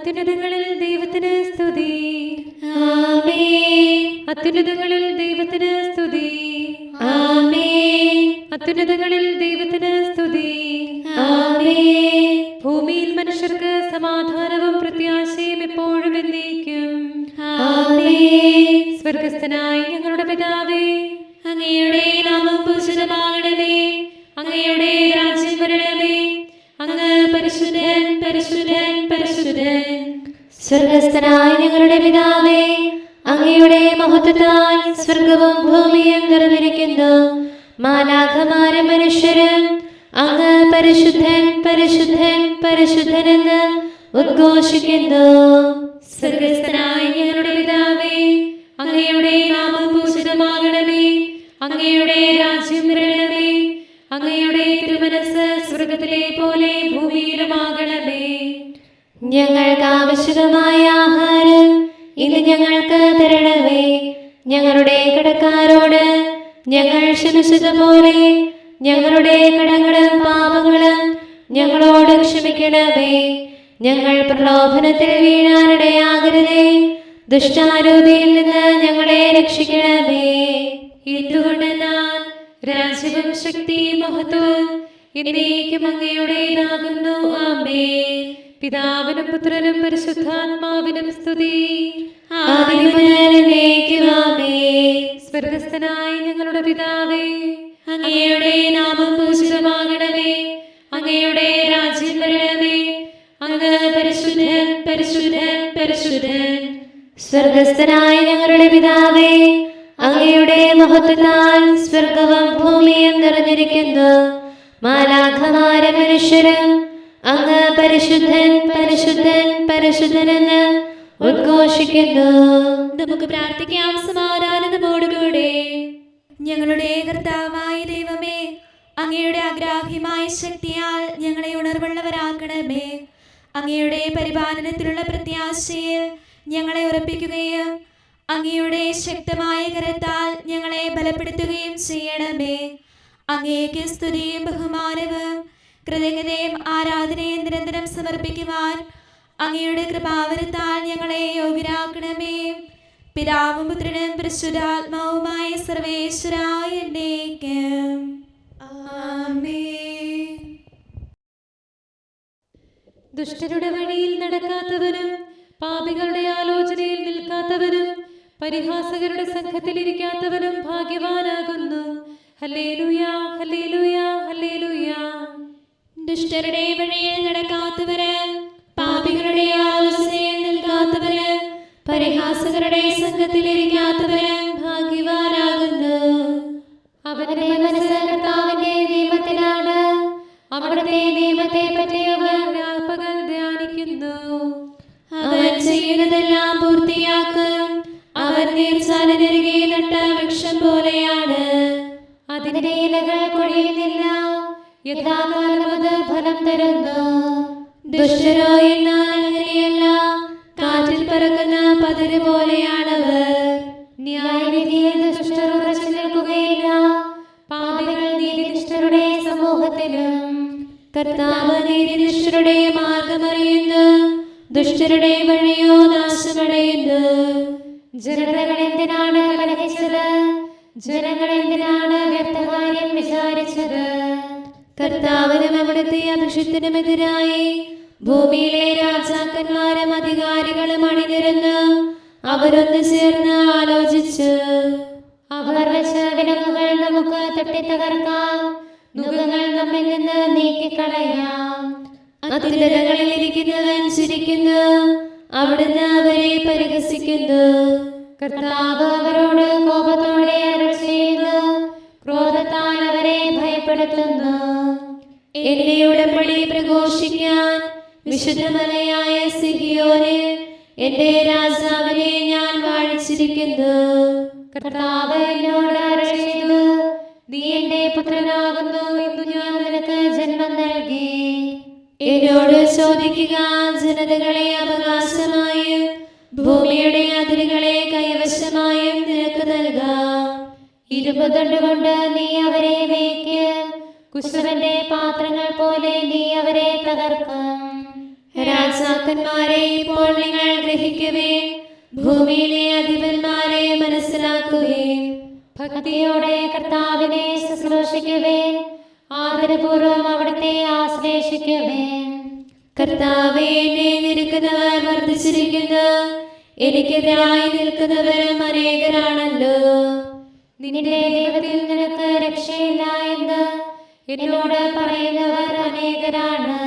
അത്യുന്നതങ്ങളിൽ ദൈവത്തിന് സ്തുതി. ആമേൻ. അത്യുന്നതങ്ങളിൽ ദൈവത്തിന് സ്തുതി. ആമേൻ. അത്യുന്നതങ്ങളിൽ ദൈവത്തിന് സ്തുതി. ആമേൻ. ഭൂമിയിൽ മനുഷ്യർക്ക് സമാധാനവും പ്രത്യാശയും എപ്പോഴും എന്നേക്കും. ആമേൻ. സ്വർഗസ്ഥനായ ഞങ്ങളുടെ പിതാവേ, അങ്ങയുടെ നാമം പൂജിതമാകണമേ. അങ്ങയുടെ രാജ്യം വരണമേ. അങ്ങ് പരിശുദ്ധൻ, പരിശുദ്ധൻ, പരിശുദ്ധൻ. സ്വർഗസ്ഥനായ ഞങ്ങളുടെ പിതാവേ, അങ്ങയുടെ മഹത്വത്താൽ സ്വർഗവും ഭൂമിയും നിറഞ്ഞിരിക്കുന്നു. മാലാഖമാരും മനുഷ്യരും അങ്ങ് പരിശുദ്ധൻ, പരിശുദ്ധൻ, പരിശുദ്ധനെന്ന് ഉദ്ഘോഷിക്കുന്നു. സ്വർഗസ്ഥനായ ഞങ്ങളുടെ പിതാവേ, അങ്ങയുടെ നാമം പൂജിതമാകണമേ. അങ്ങയുടെ രാജ്യം വരണമേ. അങ്ങയുടെ തിരുമനസ്സ് സ്വർഗത്തിലെ പോലെ ഭൂമിയിലുമാകണമേ. ഞങ്ങൾക്ക് ആവശ്യമായ ആഹാരം ഇന്ന് ഞങ്ങൾക്ക് തരണമേ. ഞങ്ങളുടെ കടക്കാരോട് ഞങ്ങൾ ക്ഷമിച്ചതുപോലെ ഞങ്ങളുടെ കടങ്ങളും പാപങ്ങളും ഞങ്ങളോട് ക്ഷമിക്കണമേ. ഞങ്ങൾ പ്രലോഭനത്തിൽ വീഴാനിടയാകരുതേ. ദുഷ്ടാരൂപിയിൽ നിന്ന് ഞങ്ങളെ രക്ഷിക്കണമേ. എന്തുകൊണ്ടെന്നാൽ രാജ്യവും ശക്തിയും മഹത്വവും എന്നേക്കും അങ്ങയുടേതാകുന്നു. ആമേൻ. പിതാവിനും പുത്രനും പരിശുദ്ധാത്മാവിനും സ്തുതി. ആദിയും മുതൽ എന്നേക്കും ആമേൻ. സ്വർഗസ്ഥനായ ഞങ്ങളുടെ പിതാവേ, അങ്ങയുടെ നാമം പൂജിതമാകണമേ. അങ്ങയുടെ രാജ്യം വരണമേ. അങ്ങ് പരിശുദ്ധൻ, പരിശുദ്ധൻ, പരിശുദ്ധൻ. സ്വർഗസ്ഥനായ ഞങ്ങളുടെ പിതാവേ, അങ്ങയുടെ മഹത്വത്താൽ സ്വർഗവും ഭൂമിയും നിറഞ്ഞിരിക്കുന്നു. മാലാഖമാരും മനുഷ്യരും അങ്ങ് പരിശുദ്ധൻ, പരിശുദ്ധൻ, പരിശുദ്ധനെന്ന് ഉദ്ഘോഷിക്കുന്നു. നമുക്ക് പ്രാർത്ഥിക്കാം സമാധാനത്തോടുകൂടെ. ഞങ്ങളുടെ കർത്താവായ ദൈവമേ, അങ്ങയുടെ അഗ്രാഹ്യമായ ശക്തിയാൽ ഞങ്ങളെ ഉണർവുള്ളവരാക്കണമേ. അങ്ങയുടെ പരിപാലനത്തിലുള്ള പ്രത്യാശയിൽ ഞങ്ങളെ ഉറപ്പിക്കുകയും അങ്ങയുടെ ശക്തമായ കരത്താൽ ഞങ്ങളെ ബലപ്പെടുത്തുകയും ചെയ്യണമേ. അങ്ങേക്ക് സ്തുതിയും ബഹുമാനവും കൃതജ്ഞതയും ആരാധനയും നിരന്തരം സമർപ്പിക്കുവാൻ അങ്ങയുടെ കൃപാവരത്താൽ ഞങ്ങളെ യോഗ്യരാക്കണമേ. പിതാവും പുത്രനും പരിശുദ്ധാത്മാവുമായ സർവേശ്വരായ എന്നേക്കും ആമേൻ. ദുഷ്ടരുടെ വഴിയിൽ നടക്കാത്തവനും പാപികളുടെ ആലോചനയിൽ നിൽക്കാത്തവനും പരിഹാസകരുടെ സംഘത്തിൽ ഇരിക്കാത്തവനും ഭാഗ്യവാനാകുന്നു. ഹല്ലേലൂയ, ഹല്ലേലൂയ, ഹല്ലേലൂയ. ദുഷ്ടരുടെ വഴിയിൽ നടക്കാത്തവര്, പാപികളുടെ ആലോചനയിൽ നിൽക്കാത്തവര്, പരിഹാസകരുടെ സംഘത്തിൽ ഇരിക്കാത്തവര് ഭാഗ്യവാനാകുന്നു. അവന്റെ മനസ്സ് കർത്താവിന്റെ നിയമത്തിലാണ്. അവിടുത്തെ നിയമത്തെ പറ്റി അവൻ രാപ്പകൽ ധ്യാനിക്കുന്നു. അവൻ ചെയ്യുന്നതെല്ലാം പൂർത്തിയാക്കും. അവൻ നീർച്ചാലിനരികെ നട്ട വൃക്ഷം പോലെയാണ്. അതിന്റെ ഇലകൾ കൊഴിയുന്നില്ല. യഥാകാലം അത് ഫലം തരുന്നു. ദുഷ്ടരോ എന്നാൽ അങ്ങനെയല്ല. കാറ്റിൽ പറക്കുന്ന പതിര് പോലെയാണവർ. ന്യായവിധിയിൽ ദുഷ്ടർ ഉറച്ചു നിൽക്കുകയില്ല. പാപികൾ നീതിനിഷ്ഠരുടെ സമൂഹത്തിലും. കർത്താവ് നീതിനിഷ്ഠരുടെ മാർഗമറിയുന്നു. ദുഷ്ടരുടെ വഴിയോ നാശമടയുന്നു. ജനതകൾ എന്തിനാണ് കലഹിച്ചത്? ജനങ്ങൾ എന്തിനാണ് വ്യർത്ഥകാര്യം വിചാരിച്ചത്? കർത്താവിനും അവിടുത്തെ അഭിഷിക്തനുമെതിരായി ഭൂമിയിലെ രാജാക്കന്മാരും അധികാരികളും അണിനിരന്ന് അവരൊന്ന് ചേർന്ന് ആലോചിച്ചു. അവർ വെച്ച വിലങ്ങുകൾ നമുക്ക് തട്ടിത്തകർക്കാം. നുകങ്ങൾ നമ്മിൽ നിന്ന് നീക്കിക്കളയാം. അത്യുന്നതങ്ങളിൽ ഇരിക്കുന്നവൻ ചിരിക്കുന്നു. അവിടുന്ന് അവരെ പരിഹസിക്കുന്നു. കർത്താവ് അവരോട് കോപത്തോടെ അരുൾ ചെയ്യുന്നു. ക്രോധത്താൽ അവരെ ഭയപ്പെടുത്തുന്നു. എന്റെ ഉടമ്പടി പ്രഘോഷിക്കാൻ വിശുദ്ധമലയായ സിഹിയോനിൽ എന്റെ രാജാവിനെ ഞാൻ വാഴിച്ചിരിക്കുന്നു. കർത്താവ് എന്നോട് അരുൾ ചെയ്തു, നീ എന്റെ പുത്രനാകുന്നു. ഇന്നു ഞാൻ നിനക്ക് ജന്മം നൽകി. എന്നോട് ചോദിക്കുക, ജനതകളെ അവകാശമായും ഭൂമിയുടെ അതിരുകളെ കൈവശമായും നിനക്ക് നൽകാം. ഇരുപതുണ്ട് കൊണ്ട് നീ അവരെ വേയ്ക്ക്. കുശവന്റെ പാത്രങ്ങൾ പോലെ നീ അവരെ തകർക്കും. രാജാക്കന്മാരെ ഇപ്പോൾ നിങ്ങൾ ഗ്രഹിക്കുവേ, ഭൂമിയിലെ അധിപന്മാരെ മനസ്സിലാക്കുവേ. ഭക്തിയോടെ കർത്താവിനെ ശുശ്രൂഷിക്കുവേ, ആദരപൂർവം അവിടുത്തെ ആശ്ലേഷിക്കുവേ. കർത്താവേ, എന്നെ നിരക്കുന്നവർ വർദ്ധിച്ചിരിക്കുന്നു, എനിക്കെതിരായി നിൽക്കുന്നവരും അനേകരാണല്ലോ. നിന്റെ ദൈവത്തിൽ നിനക്ക് രക്ഷയില്ല എന്ന് എന്നോട് പറയുന്നവർ അനേകരാണ്.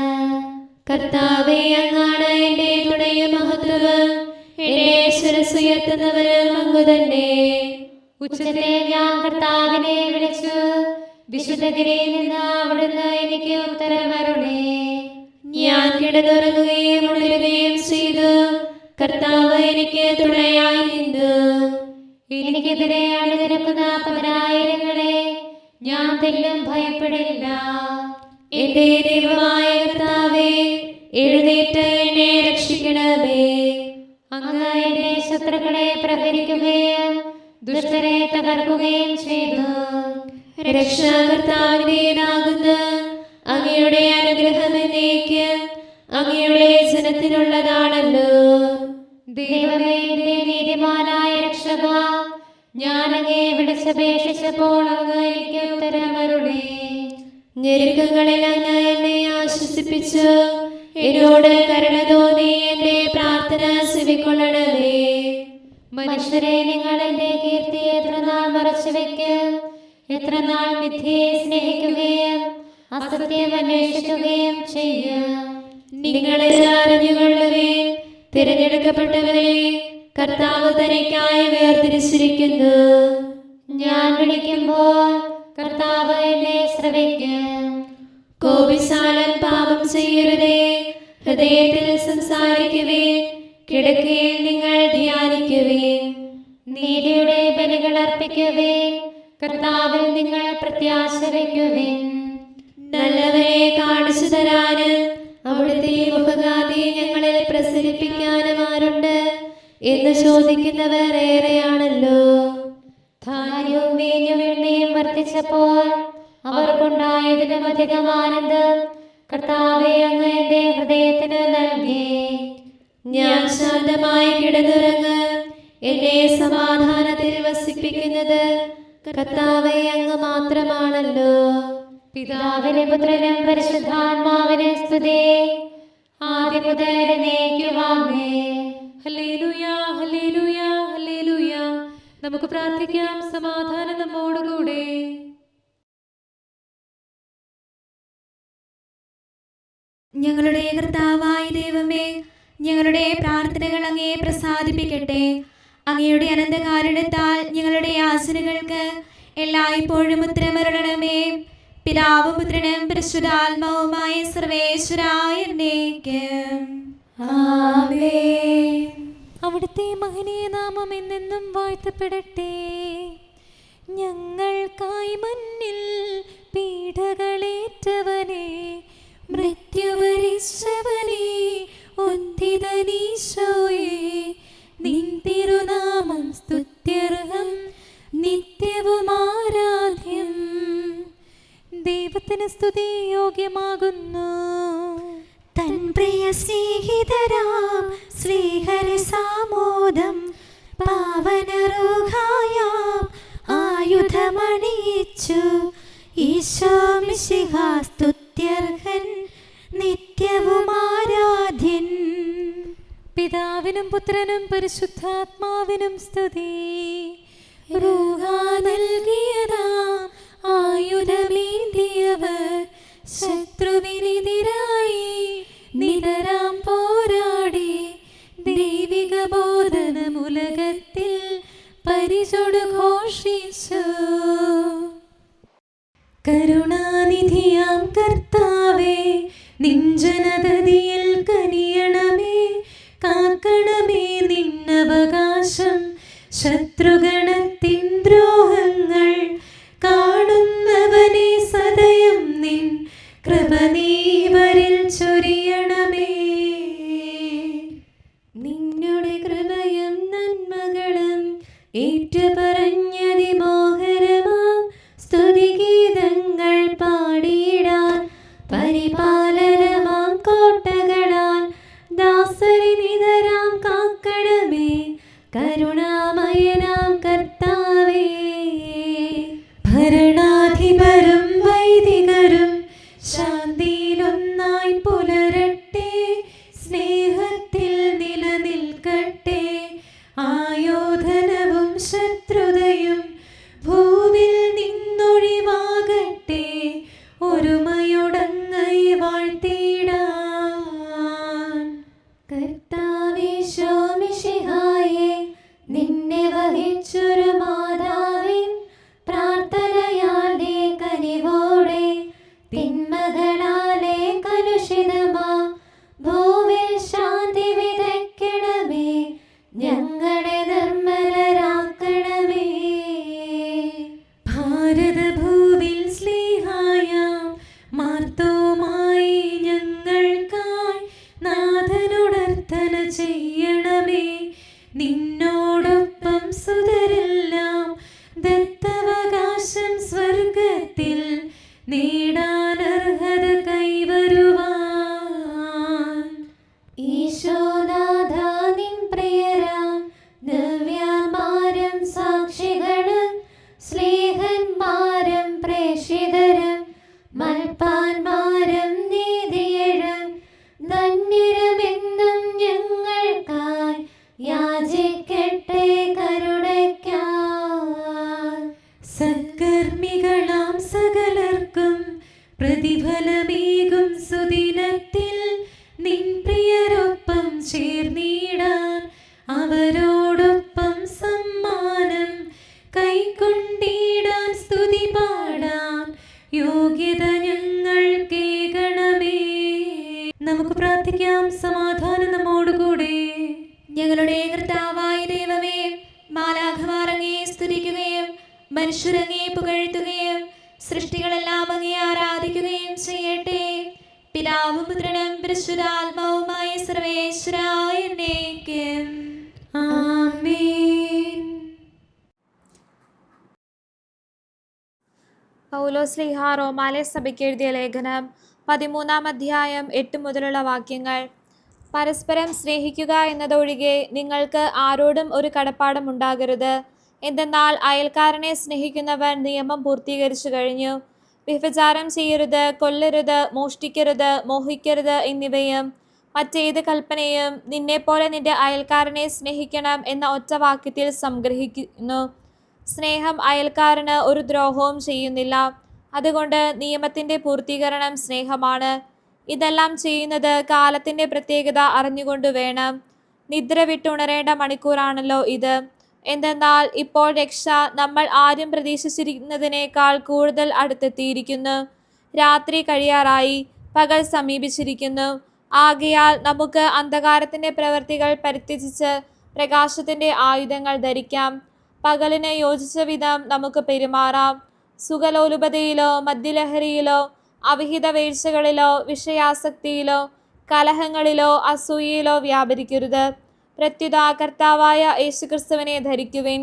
കർത്താവേ, അങ്ങാണ് എന്റെ തുണയും മഹത്വവും, എന്നെ ശിരസ്സുയർത്തുന്നവരും അങ്ങ് തന്നെ. ഉച്ചത്തെ ഞാൻ കർത്താവിനെ വിളിച്ചു, വിശുദ്ധഗിരിയിൽ നിന്ന് അവിടുന്ന് എനിക്ക് ഉത്തരമരുളി. ഞാൻ കിടന്നുറങ്ങുകയും ഉണരുകയും ചെയ്തു, കർത്താവ് എനിക്ക് തുണയായി നിന്നു. എനിക്കെതിരെ അണിനിരക്കുന്ന 10,000-ങ്ങളെ ഞാൻ തെല്ലും ഭയപ്പെടില്ല. എന്റെ ദൈവമായ കർത്താവേ, എഴുന്നേറ്റ് എന്നെ രക്ഷിക്കണമേ. അങ്ങ് എന്റെ ശത്രുക്കളെ പ്രഹരിക്കുകയും ദുഷ്ടരെ തകർക്കുകയും ചെയ്തു. രക്ഷാകർത്താവിന്റേതാകുന്നു, അങ്ങയുടെ അനുഗ്രഹം എന്നേക്ക് അങ്ങയുടെ ജനത്തിനുള്ളതാണല്ലോ. ദൈവമേ, എന്റെ നീതിമാനായ രക്ഷക, ഞാൻ അങ്ങേ വിളിച്ചപേക്ഷിച്ചപ്പോൾ അങ്ങ് എനിക്ക് ഉത്തരമരുളി. ഞെരുക്കങ്ങളിൽ അങ്ങ് എന്നെ ആശ്വസിപ്പിച്ചു, എന്നോട് കരുണ തോന്നി എന്റെ പ്രാർത്ഥന ചെവിക്കൊള്ളണമേ. മനുഷ്യരെ, നിങ്ങൾ എന്റെ കീർത്തി എത്ര നാൾ മറച്ചു വെക്കും? എത്ര നാൾ മിഥ്യയെ സ്നേഹിക്കുകയും അസത്യം അന്വേഷിക്കുകയും ചെയ്യും? നിങ്ങളെല്ലാം അറിഞ്ഞുകൊള്ളുവേ, തിരഞ്ഞെടുക്കപ്പെട്ടവരെ കർത്താവ് തനിക്കായി വേർതിരിച്ചിരിക്കുന്നു. ഞാൻ വിളിക്കുമ്പോൾ കർത്താവ് എന്നെ ശ്രവിക്കും. കോപിശാലൻ പാപം ചെയ്യരുതേ, ഹൃദയത്തിൽ സംസാരിക്കുവേ, കിടക്കയിൽ നിങ്ങൾ ധ്യാനിക്കുവേ. നീതിയുടെ ബലികൾ അർപ്പിക്കുവേ, കർത്താവിൽ നിങ്ങൾ പ്രത്യാശ വയ്ക്കുവേ. നല്ലവരെ കാണിച്ചു തരാന് അവിടുത്തെ മുഖകാന്തി ഞങ്ങളിൽ പ്രസരിപ്പിക്കാനും ആരുണ്ട് എന്ന് ചോദിക്കുന്നവർ ഏറെയാണല്ലോ. ധാന്യവും വീഞ്ഞും എണ്ണയും വർദ്ധിച്ചപ്പോൾ അവർക്കുണ്ടായതിലും അധികം ആനന്ദം കർത്താവെ അങ്ങ് എന്റെ ഹൃദയത്തിന് നൽകി. ഞാൻ ശാന്തമായി കിടന്നുറങ്ങ്, എന്നെ സമാധാനത്തിൽ വസിപ്പിക്കുന്നത് കർത്താവേ അങ്ങ് മാത്രമാണല്ലോ. പിതാവിനും പുത്രനും പരിശുദ്ധാത്മാവിനും സ്തുതി, ആദ്യം മുതൽ എന്നേക്കും ആമേൻ. ഹല്ലേലൂയ, ഹല്ലേലൂയ, ഹല്ലേലൂയ. നമുക്ക് പ്രാർത്ഥിക്കാം. സമാധാനം നമ്മോടുകൂടെ. ഞങ്ങളുടെ കർത്താവായ ദൈവമേ, ഞങ്ങളുടെ പ്രാർത്ഥനകൾ അങ്ങേ പ്രസാദിപ്പിക്കട്ടെ. അങ്ങയുടെ അനന്തകാരുണ്യത്താൽ ഞങ്ങളുടെ യാചനകൾക്ക് എല്ലായ്പ്പോഴും ഉത്തരമരുളണമേ. പിതാവും പുത്രനും പരിശുദ്ധാത്മാവുമായ സർവേശ്വരായ എന്നേക്കും ആമേൻ. അവിടുത്തെ മഹനീയ നാമം എന്നെന്നും വാഴ്ത്തപ്പെടട്ടെ. ഞങ്ങൾക്കായി മണ്ണിൽ പീഡകളേറ്റവനെ, മൃത്യുവരിച്ചവനെ, ഉദ്ധിതനീശോയെ, നിൻ തിരുനാമം സ്തുത്യർഹം, നിത്യവും ആരാധ്യം. ദൈവത്തിന് സ്തുതി യോഗ്യമാകുന്നു. തൻ പ്രിയ സ്നേഹിതരാം ശ്രീഹരി സാമോദം പാവനരൂഹായാം ആയുധമണിയിച്ചു. ഈശോ മിശിഹാ സ്തുത്യർഹൻ, നിത്യവും ആരാധ്യൻ. പിതാവിനും പുത്രനും പരിശുദ്ധാത്മാവിനും സ്തുതി. റൂഹാ നൽകിയതാം ആയുധമേന്തിയവർ ശത്രുവിനെതിരായി നിതരാം പോരാടി. ദൈവിക ബോധനമുലകത്തിൽ പരിചൊടു ഘോഷിച്ചു. കരുണാനിധിയാം കർത്താവേ, നിൻ ജനതതിയിൽ കനിയണമേ. കാക്കണമേ നിന്നവകാശം, ശത്രുഗണത്തിൻ ദ്രോഹങ്ങൾ കാണുന്നവനെ സദയം നിൻ കൃപ നീവരിൽ ചൊരിയണമേ. നിന്നുടെ കൃപയും നന്മകളും ഏറ്റുപറഞ്ഞതിമോഹരമാം സ്തുതിഗീതങ്ങൾ പാടിയിടാൻ പരിപാലനമാം കോട്ടകളാൽ കരുണാമയനാം കർത്താവേ. ഭരണാധിപരും വൈദികരും ശാന്തിയിലൊന്നായി പുലരട്ടെ, സ്നേഹത്തിൽ നിലനിൽക്കട്ടെ. ആയോധനവും ശത്രുതയും ഭൂവിൽ നിന്നൊഴിവാകട്ടെ, ഒരുമയോടങ്ങൈ വാഴ്ത്തിടാൻ. കർത്താവീശോ മിശിഹായേ, നിന്നെ വഹിച്ചൊരു മാതാവിൻ പ്രാർത്ഥനയാലെ കനിവോടെ തിന്മകളാലെ കലുഷിതമാ ഭൂവിൽ ശാന്തി വിതയ്ക്കണമേ, ഞങ്ങളെ നിർമ്മലരാക്കണമേ. ഭാരതഭൂവിൽ സ്ലീഹായാം മാർത്തോമായി ഞങ്ങൾക്കായി നാഥനോടർത്ഥന ചെയ്യണമേ. നിന്നോടൊപ്പം സുതരെല്ലാം ദത്തവകാശം സ്വർഗത്തിൽ നേടാനർഹത കൈവരുവാൻ. ഈശോനാഥ നിൻ പ്രിയരാം ദിവ്യന്മാരും സാക്ഷികളും സ്നേഹന്മാരും പ്രേക്ഷിതരും മൽപ്പാന്മാരും നീതിയഴും ധന്യരുമെന്നും ഞങ്ങൾക്കായി യാചിക്കട്ടെ കരുണയ്ക്കായി. സത്കർമ്മികളാം സകലർക്കും പ്രതിഫലമേകും സുദിനത്തിൽ നിൻ പ്രിയരൊപ്പം ചേർന്നിടാൻ, അവരോടൊപ്പം സമ്മാനം കൈക്കൊണ്ടിടാൻ, സ്തുതി പാടാൻ യോഗ്യത ഞങ്ങൾക്കേകണമേ. നമുക്ക് പ്രാർത്ഥിക്കാം. സമാധാനം നമ്മോടുകൂടെ. ഞങ്ങളുടെ കർത്താവായ ദൈവമേ, മാലാഖമാർ അങ്ങയെ സ്തുതിക്കുകയും മനുഷ്യരങ്ങയെ പുകഴ്ത്തുകയും സൃഷ്ടികളെല്ലാം അങ്ങയെ ആരാധിക്കുകയും ചെയ്യട്ടെ. പിതാവും പുത്രനും പരിശുദ്ധാത്മാവുമായ സർവേശ്വരായ എന്നേക്കും ആമേൻ. പൗലോസ്ലീഹ റോമാലെ സഭയ്ക്ക് എഴുതിയ ലേഖനം 13-ാം അധ്യായം 8 മുതലുള്ള വാക്യങ്ങൾ. പരസ്പരം സ്നേഹിക്കുക എന്നതൊഴികെ നിങ്ങൾക്ക് ആരോടും ഒരു കടപ്പാടും ഉണ്ടാകരുത്. എന്തെന്നാൽ അയൽക്കാരനെ സ്നേഹിക്കുന്നവൻ നിയമം പൂർത്തീകരിച്ചു കഴിഞ്ഞു. വ്യഭിചാരം ചെയ്യരുത്, കൊല്ലരുത്, മോഷ്ടിക്കരുത്, മോഹിക്കരുത് എന്നിവയും മറ്റേത് കൽപ്പനയും നിന്നെപ്പോലെ നിന്റെ അയൽക്കാരനെ സ്നേഹിക്കണം എന്ന ഒറ്റ വാക്യത്തിൽ സംഗ്രഹിക്കുന്നു. സ്നേഹം അയൽക്കാരന് ഒരു ദ്രോഹവും ചെയ്യുന്നില്ല. അതുകൊണ്ട് നിയമത്തിൻ്റെ പൂർത്തീകരണം സ്നേഹമാണ്. ഇതെല്ലാം ചെയ്യുന്നത് കാലത്തിൻ്റെ പ്രത്യേകത അറിഞ്ഞുകൊണ്ട് വേണം. നിദ്ര വിട്ടുണരേണ്ട മണിക്കൂറാണല്ലോ ഇത്. എന്തെന്നാൽ ഇപ്പോൾ രക്ഷ നമ്മൾ ആരും പ്രതീക്ഷിച്ചിരുന്നതിനേക്കാൾ കൂടുതൽ അടുത്തെത്തിയിരിക്കുന്നു. രാത്രി കഴിയാറായി, പകൽ സമീപിച്ചിരിക്കുന്നു. ആകയാൽ നമുക്ക് അന്ധകാരത്തിൻ്റെ പ്രവൃത്തികൾ പരിത്യജിച്ച് പ്രകാശത്തിൻ്റെ ആയുധങ്ങൾ ധരിക്കാം. പകലിന് യോജിച്ച വിധം നമുക്ക് പെരുമാറാം. സുഖലോലുപതയിലോ മദ്യലഹരിയിലോ അവിഹിത വീഴ്ചകളിലോ വിഷയാസക്തിയിലോ കലഹങ്ങളിലോ അസൂയയിലോ വ്യാപരിക്കരുത്. പ്രത്യുത കർത്താവായ യേശുക്രിസ്തുവിനെ ധരിക്കുവിൻ.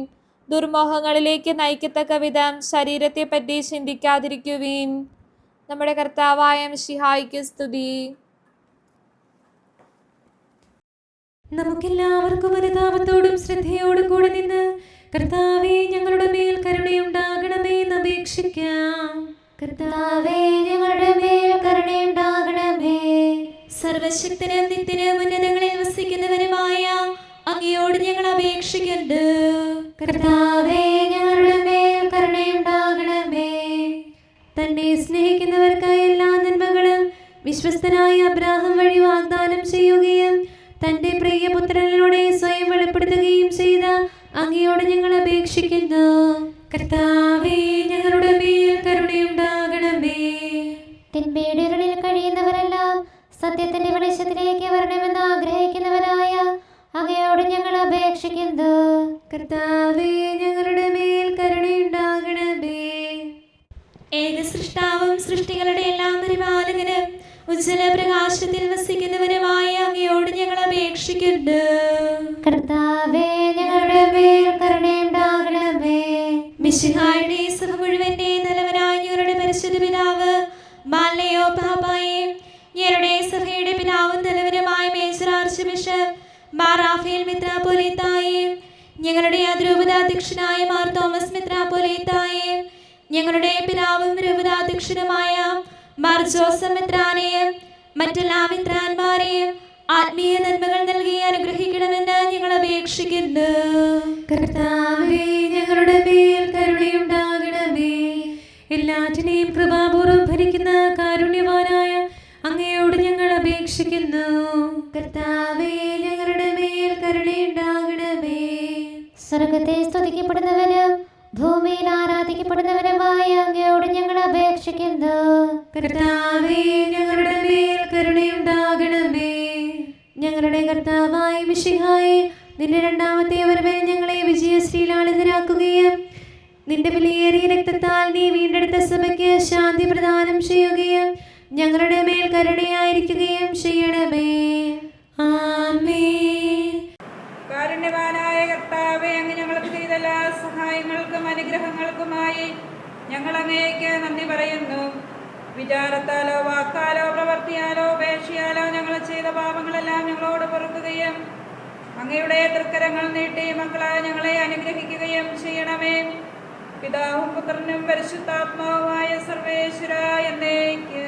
ദുർമോഹങ്ങളിലേക്ക് നയിക്കത്തക്ക വിധം ശരീരത്തെപ്പറ്റി ചിന്തിക്കാതിരിക്കുവിൻ. നമ്മുടെ കർത്താവായ മിശിഹായ്ക്ക് സ്തുതി. നമുക്കെല്ലാവർക്കും അനുതാപത്തോടും ശ്രദ്ധയോടും കൂടെ നിന്ന് കർത്താവേ ഞങ്ങളുടെ മേൽ കരുണയുണ്ടാകണമേ എന്ന് അപേക്ഷിക്കാം. കർത്താവേ ഞങ്ങളുടെ മേൽ കരുണയുണ്ടാകണമേ. സർവശക്തനും നിത്യനും ഉന്നതങ്ങളിൽ വസിക്കുന്നവനുമായ അങ്ങയോട് ഞങ്ങൾ അപേക്ഷിക്കുന്നു. കർത്താവേ ഞങ്ങളുടെ മേൽ കരുണയുണ്ടാകണമേ. തന്നെ സ്നേഹിക്കുന്നവർക്കായി എല്ലാ നന്മകളും വിശ്വസ്തനായ അബ്രാഹാം വഴി വാഗ്ദാനം ചെയ്യുകയും തന്റെ പ്രിയപുത്രനിലൂടെ സ്വയം വെളിപ്പെടുത്തുകയും ചെയ്ത അങ്ങയോട് ഞങ്ങൾ അപേക്ഷിക്കുന്നു. കർത്താവേ ഞങ്ങളുടെ മേൽ കരുണയുണ്ടാകണമേ. തിന്മയുടെ ഇരുളിൽ കഴിയുന്നവരെല്ലാം സത്യത്തിന്റെ വെളിച്ചത്തിലേക്ക് വരണമെന്ന് ആഗ്രഹിക്കുന്നവരായ അങ്ങയോട് ഞങ്ങൾ അപേക്ഷിക്കുന്നു. കർത്താവേ ഞങ്ങളുടെ മേൽ കരുണയുണ്ടാകണമേ. ഏകസൃഷ്ടാവും സൃഷ്ടികളുടെ എല്ലാം പരിപാലകനും ഉജ്ജ്വല പ്രകാശത്തിൽ വസിക്കുന്നവനുമായ അങ്ങയോട് ഞങ്ങൾ അപേക്ഷിക്കുന്നു. കർത്താവേ ഞങ്ങളുടെ മേൽ കരുണയുണ്ടാകണമേ. മിശിഹായുടെ സഭ മുഴുവന്റെ നല്ലവനായ ഞങ്ങളുടെ പരിശുദ്ധ പിതാവ് മാലയോ പാപ്പായെ, ഞങ്ങളുടെ സഭയുടെ പിതാവും നല്ലവനുമായ മേജർ ആർച്ച് ബിഷപ്പ് മാർ റാഫേൽ മെത്രാപ്പോലീത്തായെ, ഞങ്ങളുടെ അതിരൂപതാധ്യക്ഷനായ മാർ തോമസ് മെത്രാപ്പൊലീത്തായെ, ഞങ്ങളുടെ പിതാവും രൂപതാധ്യക്ഷനുമായ മാർ ജോസഫ് മെത്രാനെയും മറ്റെല്ലാ മെത്രാന്മാരെയും ആത്മീയ നന്മകൾ നൽകി അനുഗ്രഹിക്കണമെന്ന് ഞങ്ങൾ അപേക്ഷിക്കുന്നു. കർത്താവേ, ഞങ്ങളുടെ മേൽ കരുണയുണ്ടാകണമേ. എല്ലാറ്റിനെയും കൃപാപൂർവ്വം ഭരിക്കുന്ന കാരുണ്യവാനായ അങ്ങയോട് ഞങ്ങൾ അപേക്ഷിക്കുന്നു. കർത്താവേ, ഞങ്ങളുടെ മേൽ കരുണയുണ്ടാകണമേ. സ്വർഗത്തെ സ്തുതിക്കപ്പെടുന്നവനും ഭൂമിയിൽ ആരാധിക്കപ്പെടുന്നവനുമായ അങ്ങയോട് ഞങ്ങൾ അപേക്ഷിക്കുന്നു. കർത്താവേ, ഞങ്ങളുടെ മേൽ കരുണയുണ്ടാകണമേ. ഞങ്ങളുടെ കർത്താവായ മിശിഹായേ, നിന്റെ രണ്ടാമത്തെ വരവിൽ ഞങ്ങളെ വിജയശ്രീലാളിതരാക്കുകയും നിന്റെ വിലയേറിയ രക്തത്താൽ നീ വീണ്ടെടുത്ത സഭയ്ക്ക് ശാന്തി പ്രദാനം ചെയ്യുകയും ഞങ്ങളുടെ മേൽ കരുണയായിരിക്കുകയും ചെയ്യണമേ. ആമേൻ. കാരുണ്യവാനായ കർത്താവേ, അങ്ങ് ഞങ്ങൾക്ക് ചെയ്ത എല്ലാ സഹായങ്ങൾക്കും അനുഗ്രഹങ്ങൾക്കുമായി ഞങ്ങൾ അങ്ങേക്ക് നന്ദി പറയുന്നു. വിചാരത്താലോ വാക്കാലോ പ്രവർത്തിയാലോ ഉപേക്ഷയാലോ ഞങ്ങൾ ചെയ്ത പാപങ്ങളെല്ലാം ഞങ്ങളോട് പൊറുക്കുകയും അങ്ങയുടെ തൃക്കരങ്ങൾ നീട്ടി മക്കളായ ഞങ്ങളെ അനുഗ്രഹിക്കുകയും ചെയ്യണമേ. പിതാവും പുത്രനും പരിശുദ്ധാത്മാവുമായ സർവേശ്വര എന്നേക്ക്